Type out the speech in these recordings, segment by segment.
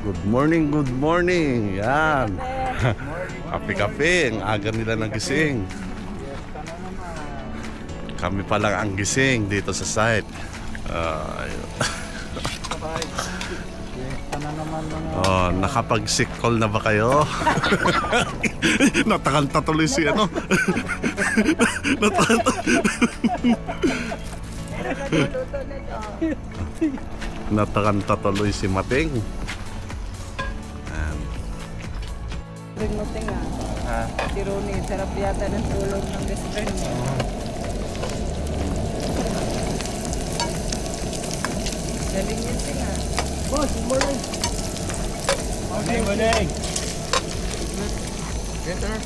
Good morning, good morning. Yan. Kape-kape. Ang aga nila nagising. Kami pa lang ang gising dito sa site. Nakapag-sick call na ba kayo? Natakanta tuloy si ano. Natakanta tuloy si Mating. Ring mo tinga. Si Ronnie, sarap yata ng tulog ng best friend mo. Galing yun tinga. Boss, good morning. Morning, morning. Better.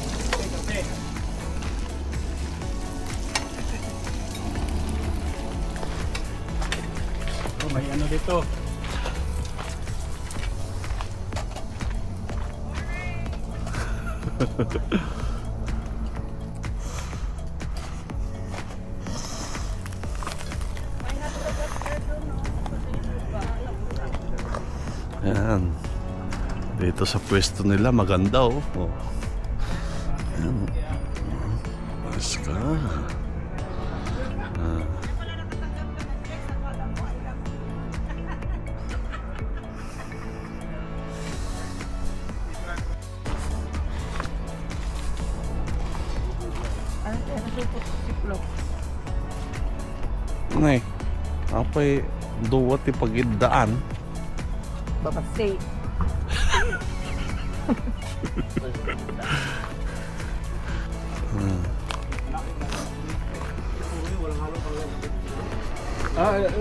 Oh, may ano dito. Yan. Dito sa pwesto nila maganda oh. Yan. Mas ka. Ano kaya nasupot si Flo? Ngay. Apay duwat ipagidaan. Babasay.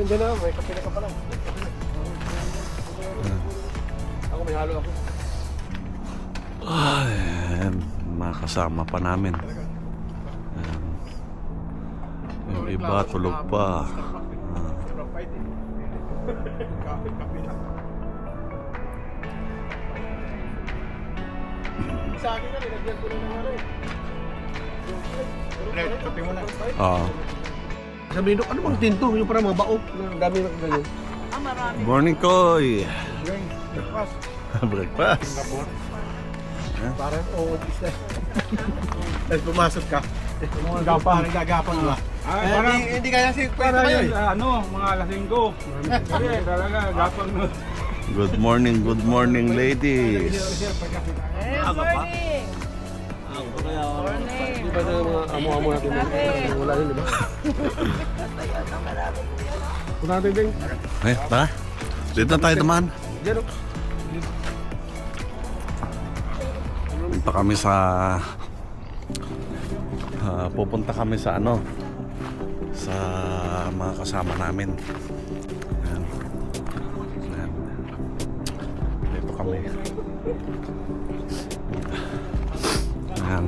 Hindi na, may kape na ka pa lang. Ako may halo ako. Ayan, mga kasama pa namin. Ayan. Yung iba tulog pa. Sa akin na, nilagyan ko na ng ano eh. Kape mo na. Sabihin doon, ano bang tinto? Yung parang mga baok. Dami na ganyan. Marami. Morning, Koy! Breakfast. Breakfast. Parang otis na. Tapos pumasok ka. Parang gagapang ba? Hindi kaya si Para yun, mga lasinggo. Kasi talaga, gapang no. Good morning, ladies. Morning! Morning! Di ba na mga amo-amo natin? Wala yun, di ba? Punta natin din. Eh, tara. Dito na tayo naman. Diyan o. Punta kami sa... pupunta kami sa ano, sa mga kasama namin. Ayan. Ayan. Dito kami. Ayan.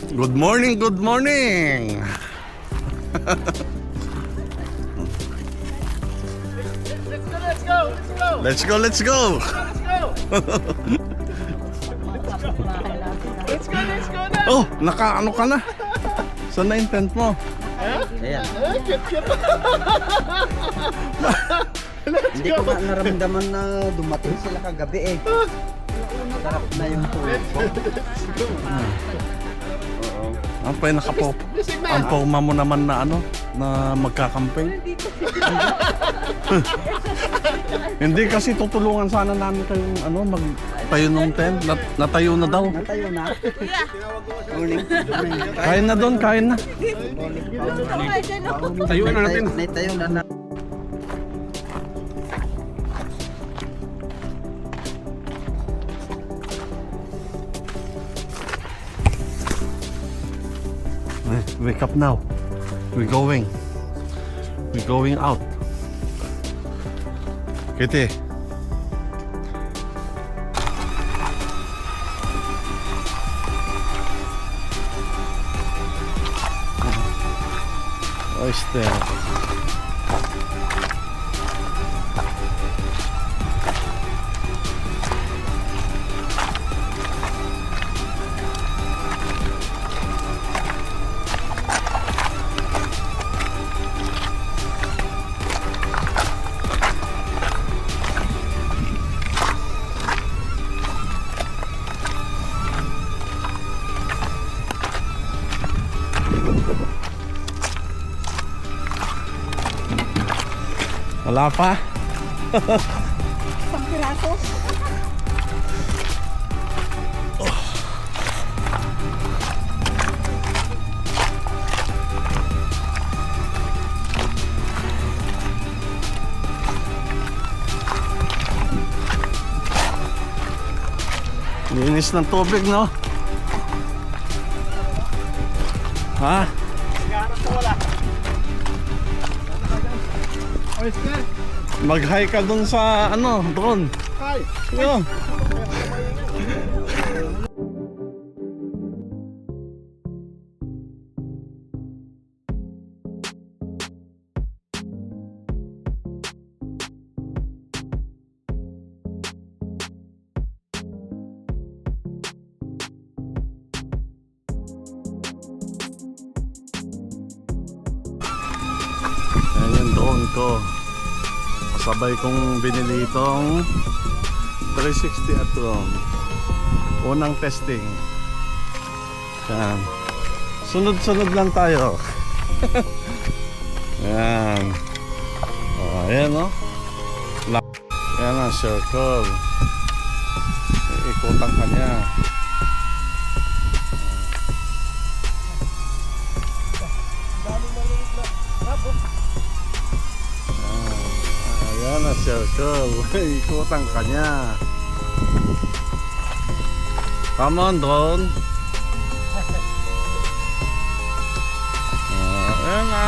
Good morning, good morning. Let's go. Let's go na! Oh, naka-ano ka na? Saan na yung tent mo? Ayan. Hindi ko nga naramdaman na dumating sila kagabi eh. Sarap na yung tulog ko. Ang pa nakapo. Ang pauma mo naman na ano, na magkakamping. Hindi kasi tutulungan sana namin kayong ano, magtayo ng tent. Natayo na daw. Natayo na. Morning. Kain na doon, kain na. Tayuan na natin. Natayo na. Wake up now. We're going out. Kitty. Oyster. Wala pa? Isang piraso. Linis ng tubig, no? Ha? Mag-hi ka dun sa ano, doon. Hi! Yun. Ayan yung drone ko. Sabay kong binili itong 360 at drone. Unang testing. Ayan. Sunod-sunod lang tayo. Ayan. Oh, ayan o. Ayan ang circle. Ikutan ka niya. Ayan na circle. Ikutan ka niya. Come on, drone. Ayan na.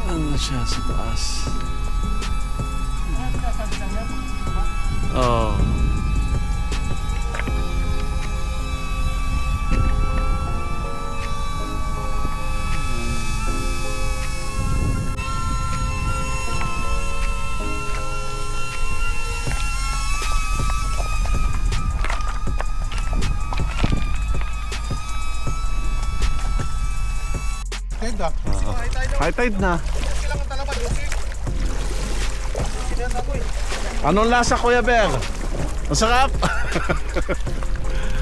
Ano siya sa taas? Oh. High tide na. Anong lasa, Kuya Ber? Masarap?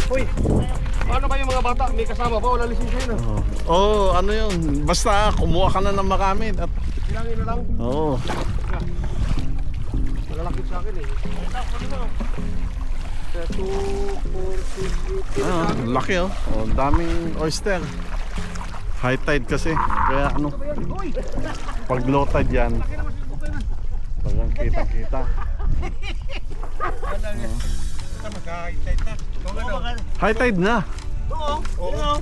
Uy! Paano ba yung mga bata? May kasama ba? Wala lisensya yun ah. Oo, ano yun? Basta kumuha ka na ng marami. At... Bilangin na lang. Oo. Malalakit sa akin eh. 2, 4, 6, 8. Ah, laki oh. Oh, daming oyster. High tide kasi. Kaya ano, pag low tide yan, talagang kita-kita. High tide na. Oo.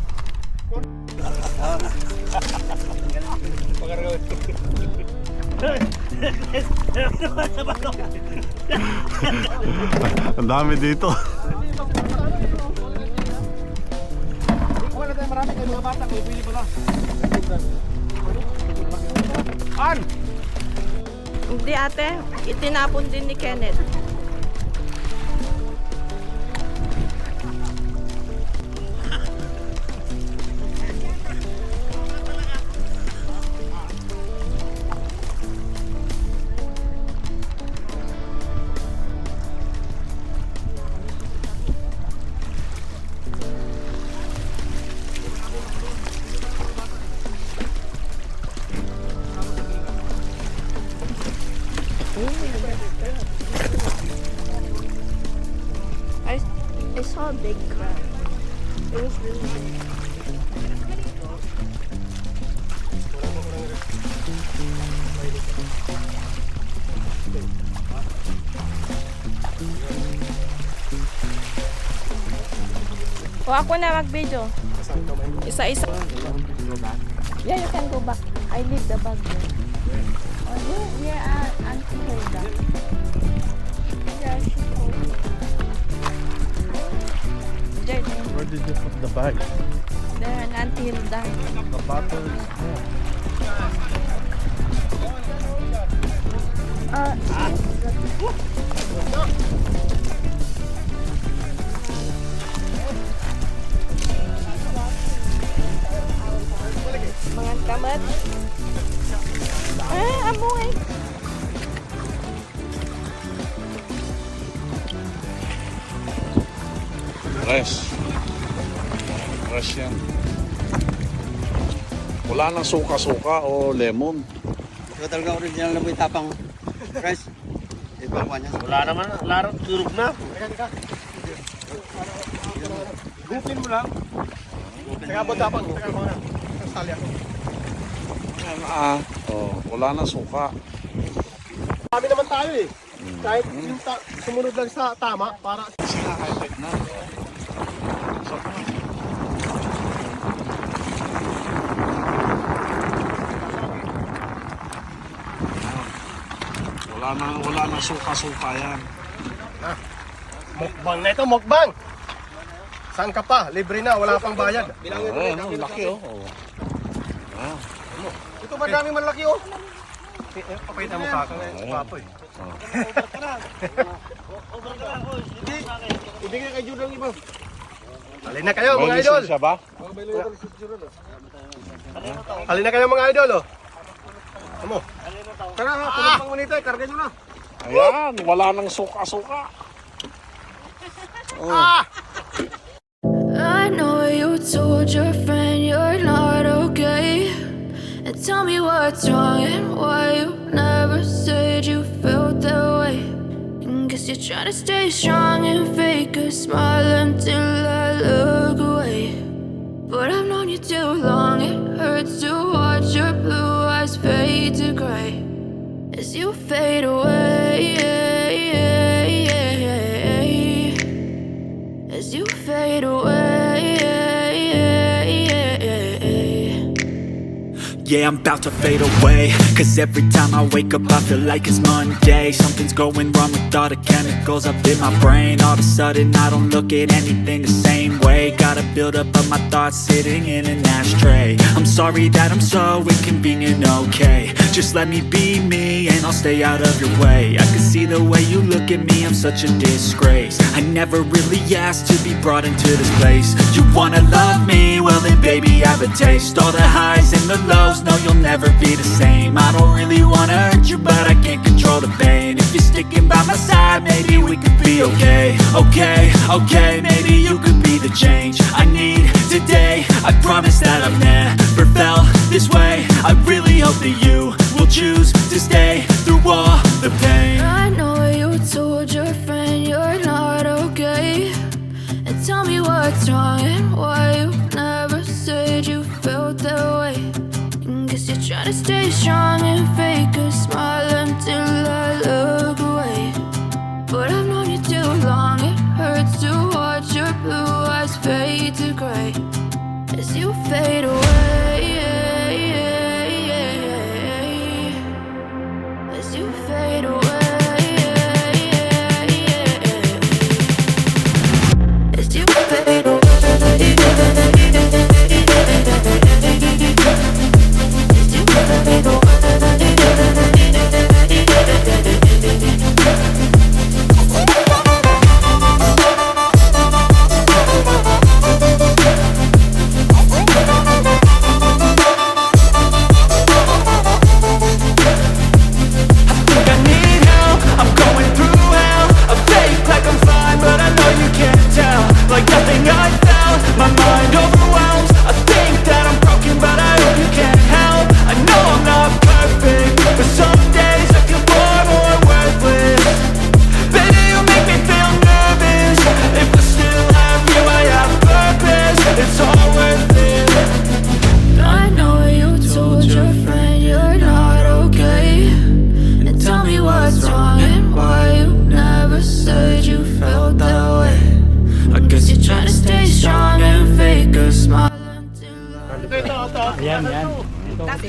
Ang dami dito. Wala tayong marami kayo mga bata. Kung pili pala. An! Hindi ate, itinapon din ni Kenneth. I saw a big crab. It was really big. O ako na mag-video. Isa-isa. Yeah, you can go back. I leave the bag there. Oh, yeah, Auntie Hilda. Yeah, she told me. There, Where did you put the bag? there, Auntie Hilda. The bottle is there. Mga kamat. Amoy. Fresh. Fresh yan. Wala nang suka-suka o lemon. Ito talaga original na may tapang fresh. Ibang kanya. Wala naman, larang turog na. Gupin mo lang. Kaya ba tapang? Kaya mo na. Sali ako. Wala nang suka. Kami naman tayo eh. Kahit yung sumunod lang sa tama para Sila high-tech na. Wala nang suka-suka yan. mukbang na ito, mukbang. Saan ka pa? Libre na, wala pang bayad. Ayan, laki oh. Ito madami malaki oh. Papakita mo sa akin eh, papo eh. Ibigay kay Jude ang iba. Halina kayo mga idol. Siya ba? Halina kayo mga idol oh. Amo. Tara ha, tulog pang unita, karga nyo na. Ayan, wala nang suka-suka. I know you told your friend you're not okay. And tell me what's wrong and why you never said you felt that way. And guess you're trying to stay strong and fake a smile until I look away. But I've known you too long, it hurts to watch your blue eyes fade to gray as you fade away. As you fade away. Yeah, I'm about to fade away. Cause every time I wake up I feel like it's Monday. Something's going wrong with all the chemicals up in my brain. All of a sudden I don't look at anything the same way. Gotta build up of my thoughts sitting in an ashtray. I'm sorry that I'm so inconvenient, okay. Just let me be me and I'll stay out of your way. I can see the way you look at me, I'm such a disgrace. I never really asked to be brought into this place. You wanna love me? Well then baby I have a taste. All the highs and the lows, no you'll never be the same. I don't really wanna hurt you but I can't control the pain. If you're sticking by my side maybe we could be okay. Okay, maybe you could be the change I need today. I promise that I've never felt this way. I really hope that you will choose to stay through all the pain. I know you told your friend you're not okay. And tell me what's wrong and why you never said you felt that way. And guess you're trying to stay strong and fake a smile until I look away. But I've known you too long, it hurts to watch your blue eyes fade to gray as you fade away. As you fade away. As you fade away. As you fade away.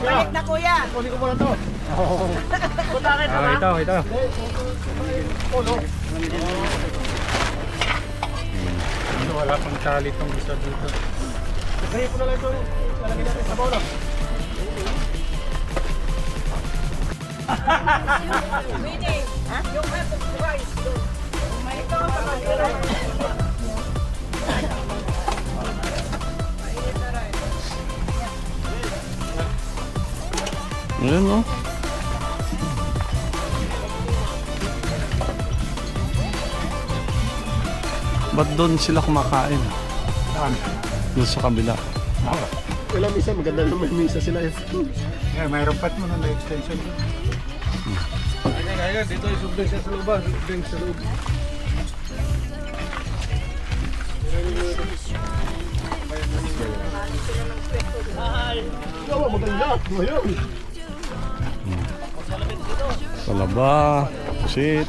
Balik na kuya. Kunin ko muna to. Ito. Wala pang tali tong isa dito. Kaya po na lang ito. Lalagyan natin sa bola. Winnie, you have the prize. May ito ang pamagkira. Ayan no. Ba't doon sila kumakain? Saan? Doon sa kabila. Wala misa, maganda naman misa sila yun. Yeah, mayroon pat mo na extension. Kaya dito yung subdeng siya sa loob. Subdeng sa loob. Gawa, maganda. Ngayon. Talaba, shit.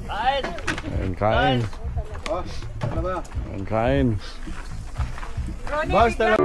Kain, kain. Ano ba? Kain. Basta